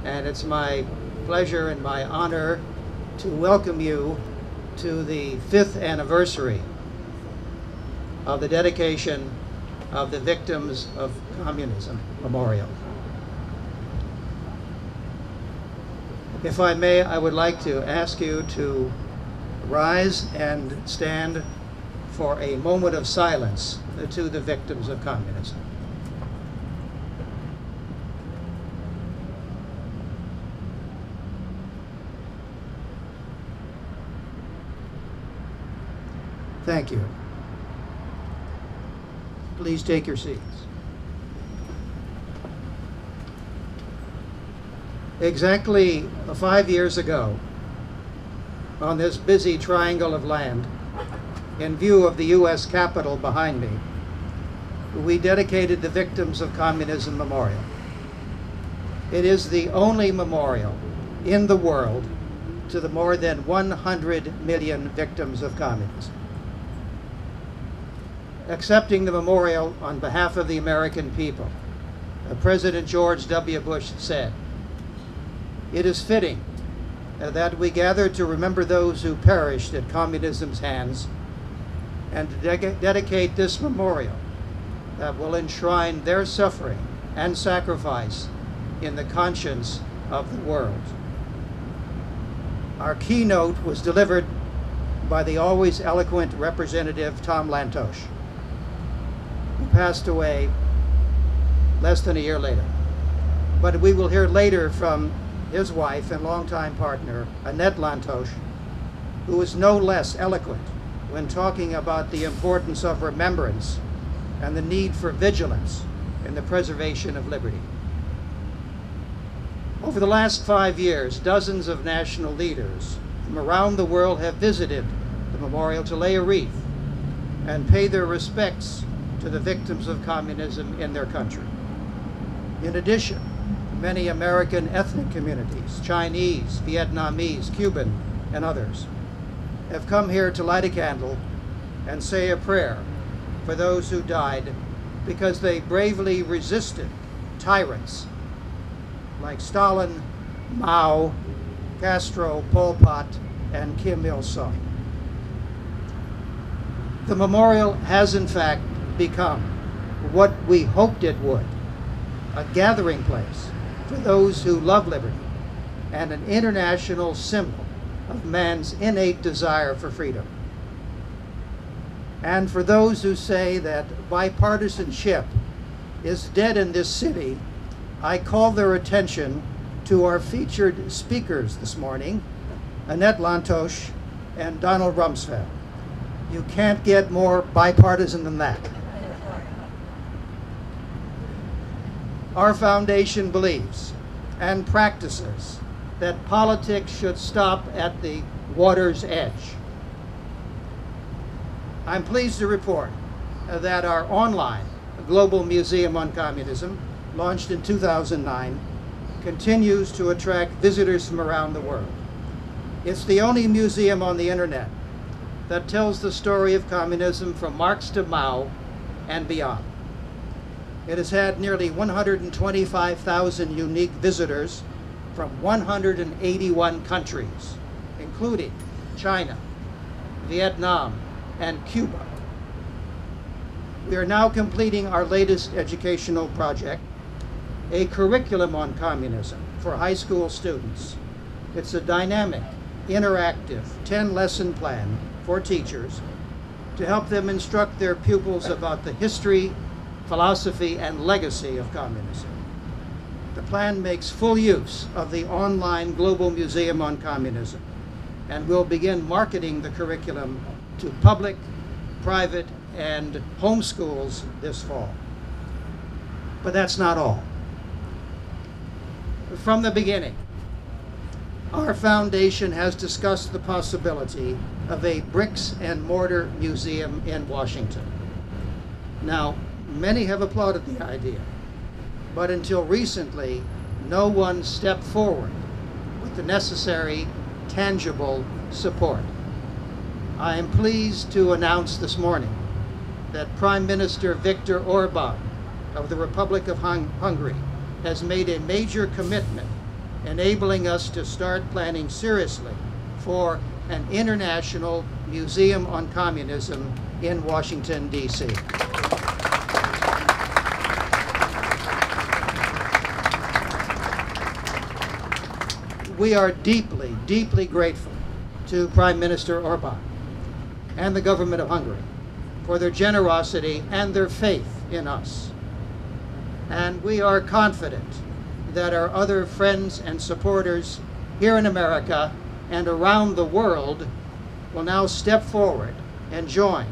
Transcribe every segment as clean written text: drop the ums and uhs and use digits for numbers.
and it's my pleasure and my honor to welcome you to the 5th anniversary of the dedication of the Victims of Communism Memorial. If I may, I would like to ask you to rise and stand for a moment of silence to the victims of communism. Thank you. Please take your seats. Exactly 5 years ago, on this busy triangle of land, in view of the U.S. Capitol behind me, we dedicated the Victims of Communism Memorial. It is the only memorial in the world to the more than 100 million victims of communism. Accepting the memorial on behalf of the American people, President George W. Bush said, "It is fitting that we gather to remember those who perished at communism's hands and to dedicate this memorial that will enshrine their suffering and sacrifice in the conscience of the world." Our keynote was delivered by the always eloquent Representative Tom Lantos, who passed away less than a year later. But we will hear later from his wife and longtime partner, Annette Lantos, who was no less eloquent when talking about the importance of remembrance and the need for vigilance in the preservation of liberty. Over the last 5 years, dozens of national leaders from around the world have visited the memorial to lay a wreath and pay their respects to the victims of communism in their country. In addition, many American ethnic communities, Chinese, Vietnamese, Cuban, and others, have come here to light a candle and say a prayer for those who died because they bravely resisted tyrants like Stalin, Mao, Castro, Pol Pot, and Kim Il-sung. The memorial has in fact become what we hoped it would, a gathering place for those who love liberty and an international symbol of man's innate desire for freedom. And for those who say that bipartisanship is dead in this city, I call their attention to our featured speakers this morning, Annette Lantos and Donald Rumsfeld. You can't get more bipartisan than that. Our foundation believes and practices that politics should stop at the water's edge. I'm pleased to report that our online Global Museum on Communism, launched in 2009, continues to attract visitors from around the world. It's the only museum on the internet that tells the story of communism from Marx to Mao and beyond. It has had nearly 125,000 unique visitors from 181 countries, including China, Vietnam, and Cuba. We are now completing our latest educational project, a curriculum on communism for high school students. It's a dynamic, interactive 10-lesson plan for teachers to help them instruct their pupils about the history, philosophy, and legacy of communism. The plan makes full use of the online Global Museum on Communism and will begin marketing the curriculum to public, private, and home schools this fall. But that's not all. From the beginning, our foundation has discussed the possibility of a bricks and mortar museum in Washington. Now, many have applauded the idea, but until recently, no one stepped forward with the necessary, tangible support. I am pleased to announce this morning that Prime Minister Viktor Orban of the Republic of Hungary has made a major commitment enabling us to start planning seriously for an international museum on communism in Washington, D.C. We are deeply, deeply grateful to Prime Minister Orbán and the government of Hungary for their generosity and their faith in us. And we are confident that our other friends and supporters here in America and around the world will now step forward and join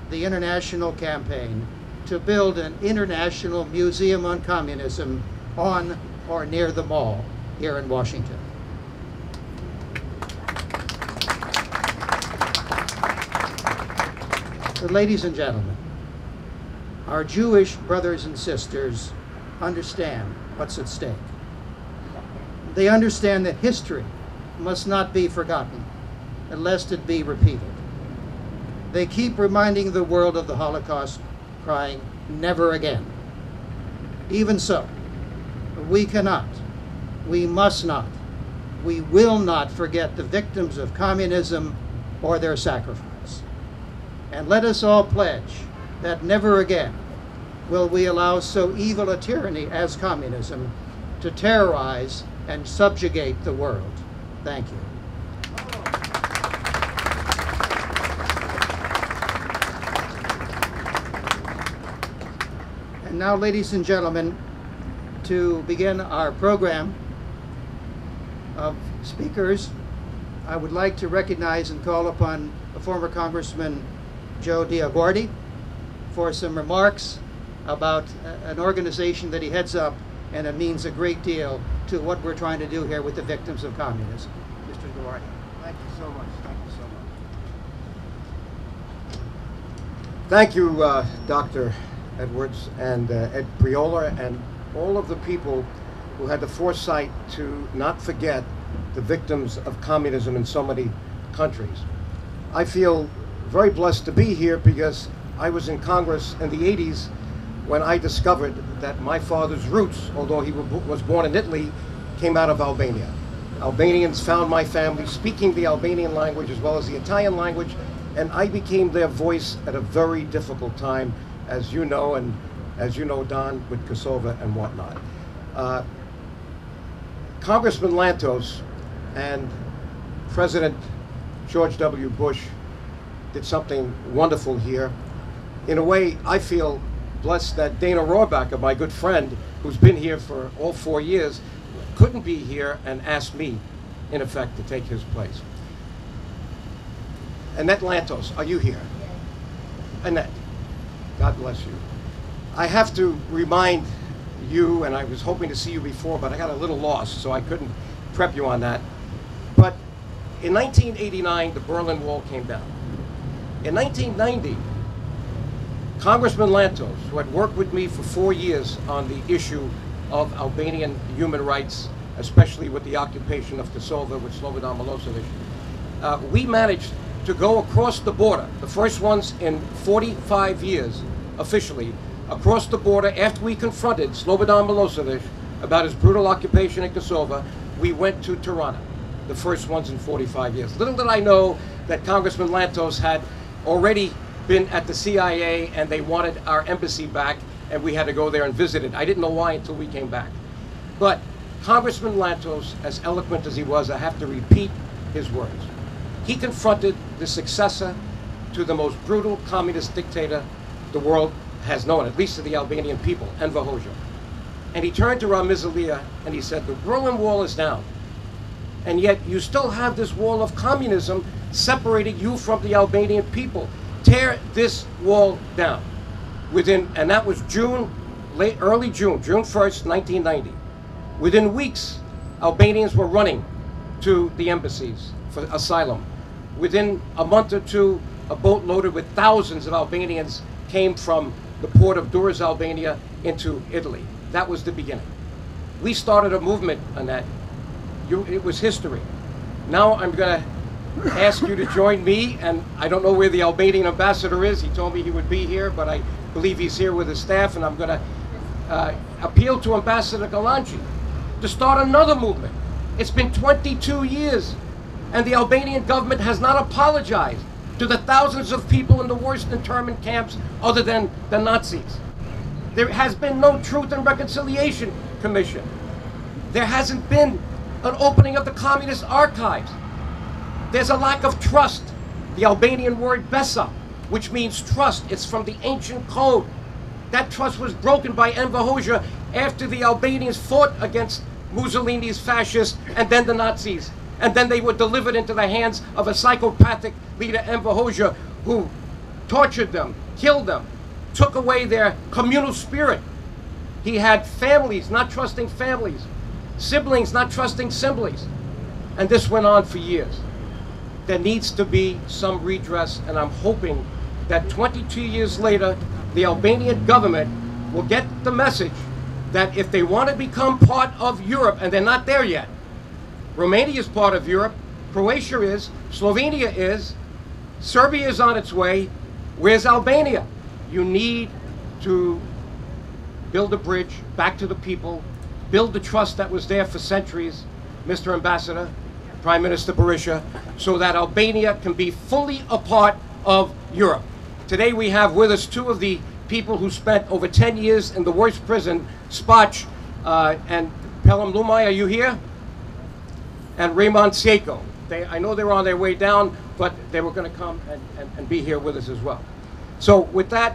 the international campaign to build an international museum on communism on or near the mall here in Washington. But ladies and gentlemen, our Jewish brothers and sisters understand what's at stake. They understand that history must not be forgotten, lest it be repeated. They keep reminding the world of the Holocaust, crying, "Never again." Even so, we cannot, we must not, we will not forget the victims of communism or their sacrifice. And let us all pledge that never again will we allow so evil a tyranny as communism to terrorize and subjugate the world. Thank you. And now, ladies and gentlemen, to begin our program of speakers, I would like to recognize and call upon the former Congressman Joe DioGuardi for some remarks about an organization that he heads up, and it means a great deal to what we're trying to do here with the victims of communism. Mr. DioGuardi. Thank you so much. Thank you so much. Thank you, Dr. Edwards and Ed Priola and all of the people who had the foresight to not forget the victims of communism in so many countries. I feel very blessed to be here because I was in Congress in the 80s when I discovered that my father's roots, although he was born in Italy, came out of Albania. Albanians found my family speaking the Albanian language as well as the Italian language, and I became their voice at a very difficult time, as you know, and as you know, Don, with Kosovo and whatnot. Congressman Lantos and President George W. Bush did something wonderful here. In a way, I feel blessed that Dana Rohrabacher, my good friend, who's been here for all 4 years, couldn't be here and asked me, in effect, to take his place. Annette Lantos, are you here? Annette, God bless you. I have to remind you, and I was hoping to see you before, but I got a little lost, so I couldn't prep you on that. But in 1989, the Berlin Wall came down. In 1990, Congressman Lantos, who had worked with me for 4 years on the issue of Albanian human rights, especially with the occupation of Kosovo with Slobodan Milosevic, we managed to go across the border, the first ones in 45 years, officially, across the border after we confronted Slobodan Milosevic about his brutal occupation in Kosovo. We went to Tirana, the first ones in 45 years. Little did I know that Congressman Lantos had already been at the CIA and they wanted our embassy back and we had to go there and visit it. I didn't know why until we came back. But Congressman Lantos, as eloquent as he was, I have to repeat his words. He confronted the successor to the most brutal communist dictator the world has known, at least to the Albanian people, Enver Hoxha. And he turned to Ramiz Alia and he said, the Berlin Wall is down. And yet you still have this wall of communism separating you from the Albanian people. Tear this wall down. And that was early June 1st, 1990. Within weeks, Albanians were running to the embassies for asylum. Within a month or two, a boat loaded with thousands of Albanians came from the port of Durrës, Albania, into Italy. That was the beginning. We started a movement on that. It was history. Now I'm going to ask you to join me, and I don't know where the Albanian ambassador is. He told me he would be here, but I believe he's here with his staff, and I'm going to appeal to Ambassador Galanci to start another movement It's been 22 years, and the Albanian government has not apologized to the thousands of people in the worst internment camps other than the Nazis. There has been no Truth and Reconciliation Commission. There hasn't been an opening of the communist archives. There's a lack of trust. The Albanian word besa, which means trust, it's from the ancient code. That trust was broken by Enver Hoxha after the Albanians fought against Mussolini's fascists and then the Nazis. And then they were delivered into the hands of a psychopathic leader, Enver Hoxha, who tortured them, killed them, took away their communal spirit. He had families not trusting families, siblings not trusting siblings. And this went on for years. There needs to be some redress, and I'm hoping that 22 years later, the Albanian government will get the message that if they want to become part of Europe, and they're not there yet, Romania is part of Europe, Croatia is, Slovenia is, Serbia is on its way. Where's Albania? You need to build a bridge back to the people, build the trust that was there for centuries, Mr. Ambassador, Prime Minister Berisha, so that Albania can be fully a part of Europe. Today we have with us two of the people who spent over 10 years in the worst prison, Spac and Pelham Lumai, are you here? And Raymond Seiko. I know they're on their way down, but they were going to come and be here with us as well. So with that,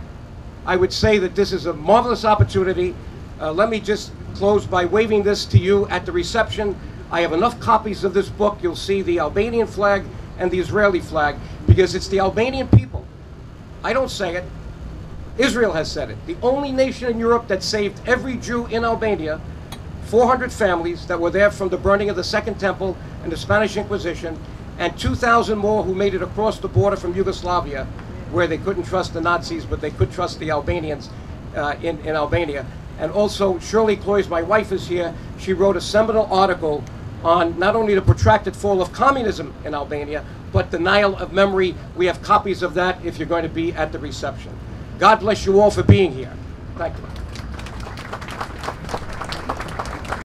I would say that this is a marvelous opportunity. Let me just close by waving this to you at the reception. I have enough copies of this book. You'll see the Albanian flag and the Israeli flag, because it's the Albanian people. I don't say it. Israel has said it. The only nation in Europe that saved every Jew in Albania, 400 families that were there from the burning of the Second Temple and the Spanish Inquisition, and 2,000 more who made it across the border from Yugoslavia, where they couldn't trust the Nazis, but they could trust the Albanians in Albania. And also, Shirley Cloys, my wife, is here. She wrote a seminal article on not only the protracted fall of communism in Albania, but denial of memory. We have copies of that if you're going to be at the reception. God bless you all for being here. Thank you.